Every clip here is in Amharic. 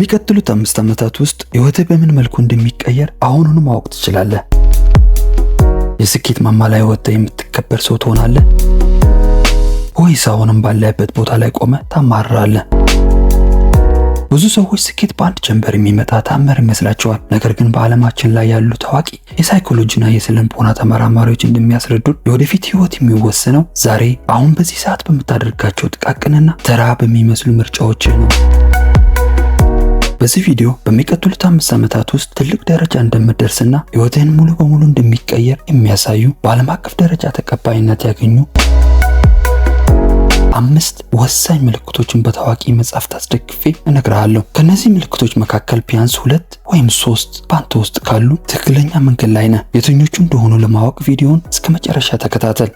በሚቀጥሉት 5 ዓመታት ውስጥ ህይወትህ በምን መልኩ እንደሚቀየር አሁኑኑ ማወቅ ትችላለህ። የስኬት ማማ ላይ ወጥተህ የምትከበር ሰው ትሆናለህ ወይስ አሁንም ባለህበት ቦታ ላይ ቆመህ ታማራለህ? ብዙ ሰዎች ስኬት በአንድ ጀንበር የሚመጣ ታምር ይመስላቸዋል። ነገር ግን በዓለማችን ላይ ያሉ ታዋቂ የሳይኮሎጂና የስነ-ልቦና ተመራማሪዎች እንደሚያስረዱት የወደፊት ህይወት የሚወሰነው ዛሬ አሁን በዚህ ሰዓት በምታደርጋቸው ጥቃቅንና ተራ በሚመስሉ ምርጫዎች ነው። በዚህ ቪዲዮ በሚቀጥሉት 5 ዓመታት ውስጥ ትልቅ ደረጃ እንደምትደርስና ህይወትህን ሙሉ በሙሉ እንደሚቀየር የሚያሳዩ በዓለም አቀፍ ደረጃ ተቀባይነት ያገኙ 5 ወሳኝ ምልክቶችን በታዋቂ መጻሕፍት አስደግፌ እነግርሃለሁ። ከነዚህ ምልክቶች መካከል ቢያንስ 2 ወይም 3 በአንተ ውስጥ ካሉ ትክክለኛ መንገድ ላይ ነህ። የትኞቹ እንደሆኑ ለማወቅ ቪዲዮውን እስከ መጨረሻ ተከታተል።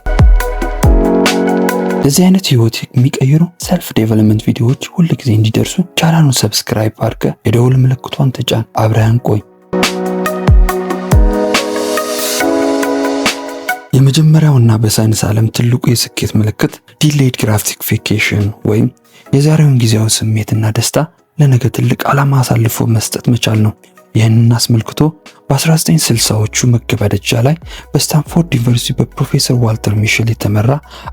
ለዚህ አይነት ህይወት የሚቀይሩ ሰልፍ ዴቨሎፕመንት ቪዲዮዎች ሁል ጊዜ እንዲደርሱ ቻናሉን ሰብስክራይብ አድርገህ የደወል ምልክቷን ተጫን። አብረን ቆይ። የመጀመሪያውና በሳይንስ ዓለም ትልቁ የስኬት ምልክት ዲሌይድ ግራቲፊኬሽን ወይም የዛሬውን ጊዜያዊ ስሜትና ደስታ ለነገ ትልቅ ዓላማ አሳልፎ መስጠት መቻል ነው። ይህንን አስመልክቶ በ1960ዎቹ መገባደጃ ላይ በስታንፎርድ ዩኒቨርሲቲ በፕሮፌሰር ዋልተር ሚሼል የተመራ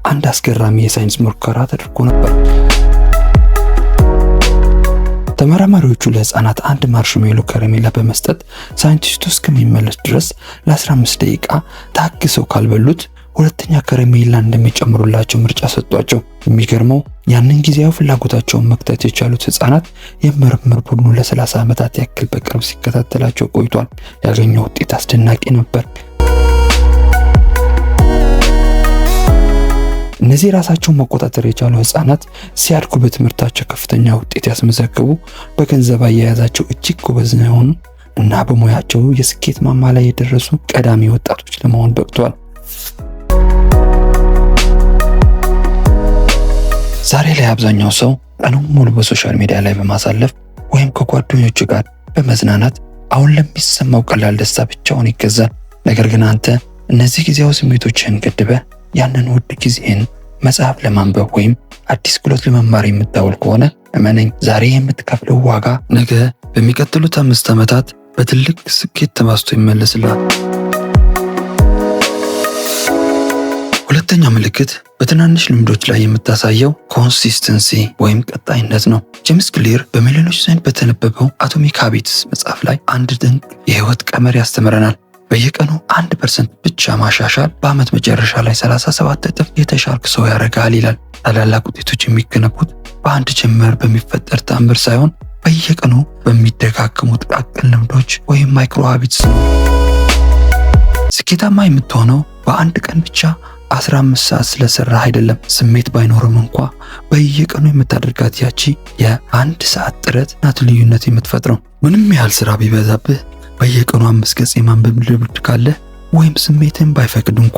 አንድ አስገራሚ የሳይንስ ሙከራ ተደርጎ ነበር። ተመራማሪዎቹ ለህፃናት አንድ ማርሽሜሎ ከረሜላ በመስጠት ሳይንቲስቱ እስከሚመለስ ድረስ ለ15 ደቂቃ ታግሰው ካልበሉት ሁለተኛ ከረሜላ እንደሚጨምሩላቸው ምርጫ ሰጧቸው። የሚገርመው ያንን ጊዜያዊ ፍላጎታቸውን መክታት የቻሉት ህፃናት የምርምር ቡድኑ ለ30 ዓመታት ያክል በቅርብ ሲከታተላቸው ቆይቷል። ያገኘው ውጤት አስደናቂ ነበር። እነዚህ ራሳቸውን መቆጣጠር የቻሉ ህፃናት ሲያድጉ በትምህርታቸው ከፍተኛ ውጤት ያስመዘግቡ፣ በገንዘብ አያያዛቸው እጅግ ጎበዝ የሆኑ እና በሙያቸው የስኬት ማማ ላይ የደረሱ ቀዳሚ ወጣቶች ለመሆን በቅተዋል። ዛሬ ላይ አብዛኛው ሰው ቀኑን ሙሉ በሶሻል ሚዲያ ላይ በማሳለፍ ወይም ከጓደኞቹ ጋር በመዝናናት አሁን ለሚሰማው ቀላል ደስታ ብቻውን ይገዛል። ነገር ግን አንተ እነዚህ ጊዜያዊ ስሜቶችህን ገድበህ ያንን ውድ ጊዜህን መጽሐፍ ለማንበብ ወይም አዲስ ክህሎት ለመማር የምታውል ከሆነ እመነኝ፣ ዛሬ የምትከፍለው ዋጋ ነገ በሚቀጥሉት 5 ዓመታት በትልቅ ስኬት ተባዝቶ ይመለስልሃል። ሁለተኛው ምልክት በትናንሽ ልምዶች ላይ የምታሳየው ኮንሲስተንሲ ወይም ቀጣይነት ነው። ጄምስ ክሊር በሚሊዮኖች ዘንድ በተነበበው አቶሚክ ሃቢትስ መጽሐፍ ላይ አንድ ድንቅ የህይወት ቀመር ያስተምረናል። በየቀኑ 1% ብቻ ማሻሻል በዓመት መጨረሻ ላይ 37 እጥፍ የተሻልክ ሰው ያደርጋል ይላል። ታላላቅ ውጤቶች የሚገነቡት በአንድ ጀንበር በሚፈጠር ተአምር ሳይሆን በየቀኑ በሚደጋገሙ ጥቃቅን ልምዶች ወይም ማይክሮ ሃቢትስ ነው። ስኬታማ የምትሆነው በአንድ ቀን ብቻ 15 ሰዓት ስለሰራህ አይደለም። ስሜት ባይኖርም እንኳ በየቀኑ የምታደርጋት ያቺ የ1 ሰዓት ጥረት ናት ልዩነት የምትፈጥረው። ምንም ያህል ስራ ቢበዛብህ በየቀኑ 5 ገጽ የማንበብ ልምድ ካለህ ወይም ስሜትን ባይፈቅድ እንኳ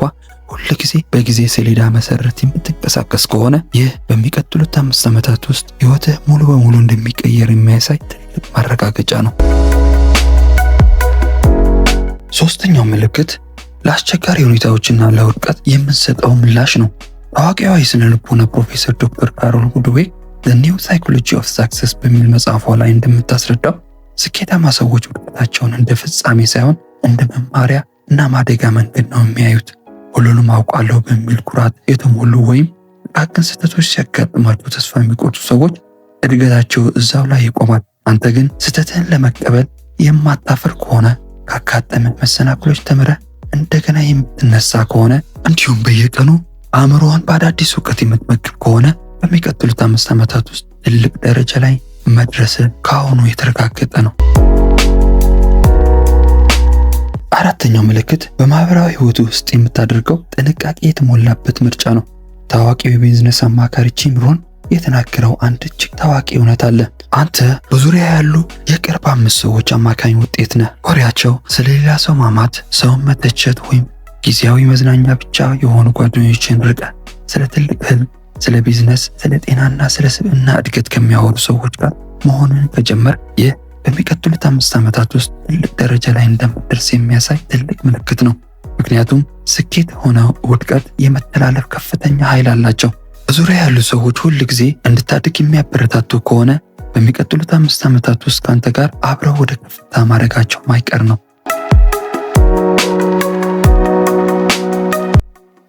ሁል ጊዜ በጊዜ ሰሌዳ መሰረት የምትንቀሳቀስ ከሆነ ይህ በሚቀጥሉት 5 ዓመታት ውስጥ ህይወትህ ሙሉ በሙሉ እንደሚቀየር የሚያሳይ ትልቅ ማረጋገጫ ነው። ሶስተኛው ምልክት ለአስቸጋሪ ሁኔታዎችና ለውድቀት የምንሰጠው ምላሽ ነው። ታዋቂዋ የስነ ልቦና ፕሮፌሰር ዶክተር ካሮል ጉድዌክ The New Psychology of Success በሚል መጽሐፏ ላይ እንደምታስረዳው ስኬታማ ሰዎች ውድቀታቸውን እንደ ፍጻሜ ሳይሆን እንደ መማሪያ እና ማደጋ መንገድ ነው የሚያዩት። ሁሉንም አውቃለሁ በሚል ኩራት የተሞሉ ወይም ጥቃቅን ስህተቶች ሲያጋጥማቸው ተስፋ የሚቆርጡ ሰዎች እድገታቸው እዛው ላይ ይቆማል። አንተ ግን ስህተትህን ለመቀበል የማታፈር ከሆነ ካጋጠመ መሰናክሎች ተምረህ እንደገና የምትነሳ ከሆነ እንዲሁም በየቀኑ አእምሮህን በአዳዲስ እውቀት የምትመግብ ከሆነ በሚቀጥሉት 5 ዓመታት ውስጥ ትልቅ ደረጃ ላይ መድረስ ከአሁኑ የተረጋገጠ ነው። አራተኛው ምልክት በማህበራዊ ህይወት ውስጥ የምታደርገው ጥንቃቄ የተሞላበት ምርጫ ነው። ታዋቂው የቢዝነስ አማካሪ ጂም ሮን የተናገረው አንድ እጅግ ታዋቂ እውነት አለ። አንተ በዙሪያ ያሉ የቅርብ 5 ሰዎች አማካኝ ውጤት ነህ። ወሬያቸው ስለሌላ ሰው ማማት፣ ሰውን መተቸት ወይም ጊዜያዊ መዝናኛ ብቻ የሆኑ ጓደኞችን ርቀህ ስለ ትልቅ ህልም፣ ስለ ቢዝነስ፣ ስለ ጤናና ስለ ስብዕና እድገት ከሚያወሩ ሰዎች ጋር መሆኑን ከጀመር ይህ በሚቀጥሉት 5 ዓመታት ውስጥ ትልቅ ደረጃ ላይ እንደምትደርስ የሚያሳይ ትልቅ ምልክት ነው። ምክንያቱም ስኬት ሆነ ውድቀት የመተላለፍ ከፍተኛ ኃይል አላቸው። በዙሪያ ያሉ ሰዎች ሁል ጊዜ እንድታድግ የሚያበረታቱ ከሆነ በሚቀጥሉት 5 ዓመታት ውስጥ ካንተ ጋር አብረው ወደ ከፍታ ማድረጋቸው ማይቀር ነው።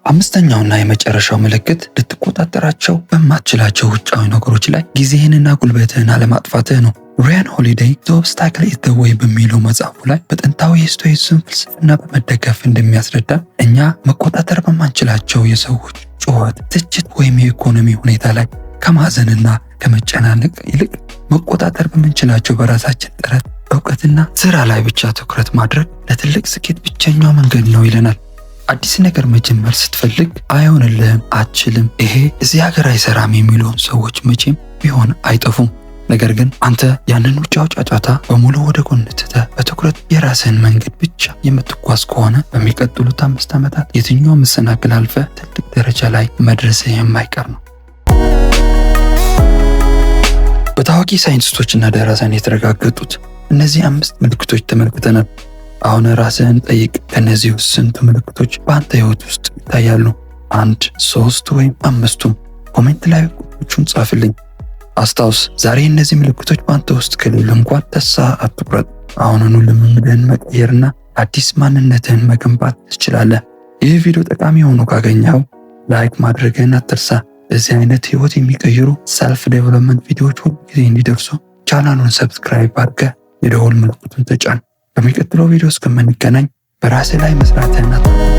አምስተኛውና የመጨረሻው ምልክት ልትቆጣጠራቸው በማትችላቸው ውጫዊ ነገሮች ላይ ጊዜህንና ጉልበትህን አለማጥፋትህ ነው። ራያን ሆሊዴይ ዘ ኦብስታክል ኢዝ ዘ ዌይ በሚለው መጽሐፉ ላይ በጥንታዊ የስቶይሲዝም ፍልስፍና በመደገፍ እንደሚያስረዳ እኛ መቆጣጠር በማንችላቸው የሰዎች ጩኸት፣ ትችት ወይም የኢኮኖሚ ሁኔታ ላይ ከማዘንና ከመጨናነቅ ይልቅ መቆጣጠር በምንችላቸው በራሳችን ጥረት፣ እውቀትና ስራ ላይ ብቻ ትኩረት ማድረግ ለትልቅ ስኬት ብቸኛው መንገድ ነው ይለናል። አዲስ ነገር መጀመር ስትፈልግ አይሆንልህም፣ አትችልም፣ ይሄ እዚህ ሀገር አይሰራም የሚሉን ሰዎች መቼም ቢሆን አይጠፉም። ነገር ግን አንተ ያንን ውጫዊ ጫጫታ በሙሉ ወደ ጎን ትተህ በትኩረት የራስህን መንገድ ብቻ የምትጓዝ ከሆነ በሚቀጥሉት 5 ዓመታት የትኛው መሰናክል አልፈህ ትልቅ ደረጃ ላይ መድረስህ የማይቀር ነው። በታዋቂ ሳይንቲስቶችና ደራሲያን የተረጋገጡት እነዚህ 5 ምልክቶች ተመልክተናል። አሁን ራስህን ጠይቅ፣ ከነዚህ ውስጥ ስንት ምልክቶች በአንተ ህይወት ውስጥ ይታያሉ? 1፣ 3 ወይም 5ቱም? ኮሜንት ላይ ቁጥሮቹን ጻፍልኝ። አስታውስ፣ ዛሬ እነዚህ ምልክቶች በአንተ ውስጥ ከሌሉ እንኳን ተስፋ አትቁረጥ። አሁኑኑ ልምምድህን መቀየርና አዲስ ማንነትህን መገንባት ትችላለህ። ይህ ቪዲዮ ጠቃሚ ሆኖ ካገኘኸው ላይክ ማድረግህን አትርሳ። በዚህ አይነት ህይወት የሚቀይሩ ሰልፍ ዴቨሎፕመንት ቪዲዮዎች ሁሉ ጊዜ እንዲደርሱ ቻናሉን ሰብስክራይብ አድርገህ የደወል ምልክቱን ተጫን። በሚቀጥለው ቪዲዮ እስከምንገናኝ በራስህ ላይ መስራትህን አትርሳ።